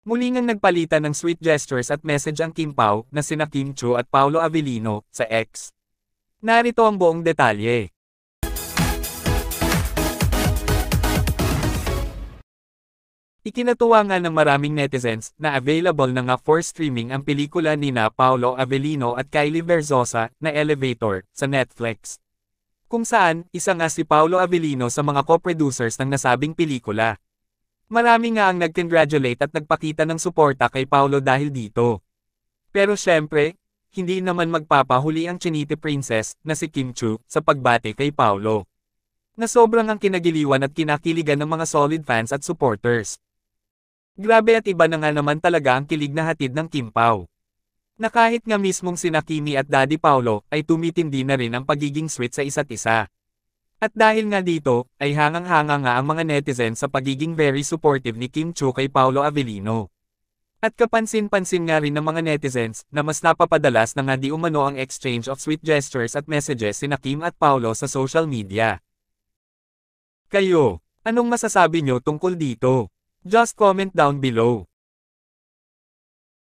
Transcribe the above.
Muli ngang nagpalitan ng sweet gestures at message ang Kim Pao na sina Kim Chiu at Paolo Avellino sa X. Narito ang buong detalye. Ikinatuwa nga ng maraming netizens na available na nga for streaming ang pelikula nina Paolo Avellino at Kylie Verzosa na Elevator sa Netflix. Kung saan, isa nga si Paolo Avellino sa mga co-producers ng nasabing pelikula. Marami nga ang nag-congratulate at nagpakita ng suporta kay Paolo dahil dito. Pero syempre, hindi naman magpapahuli ang Chinite Princess na si Kim Chiu sa pagbati kay Paolo. Na sobrang ang kinagiliwan at kinakiligan ng mga solid fans at supporters. Grabe at iba na nga naman talaga ang kilig na hatid ng Kim Pao. Na kahit nga mismong sina Kimi at Daddy Paolo ay tumitindi na rin ang pagiging sweet sa isa't isa. At dahil nga dito, ay hangang-hanga nga ang mga netizens sa pagiging very supportive ni Kim Chiu kay Paolo Avellino. At kapansin-pansin nga rin ng mga netizens na mas napapadalas na nga di umano ang exchange of sweet gestures at messages sina Kim at Paolo sa social media. Kayo, anong masasabi nyo tungkol dito? Just comment down below.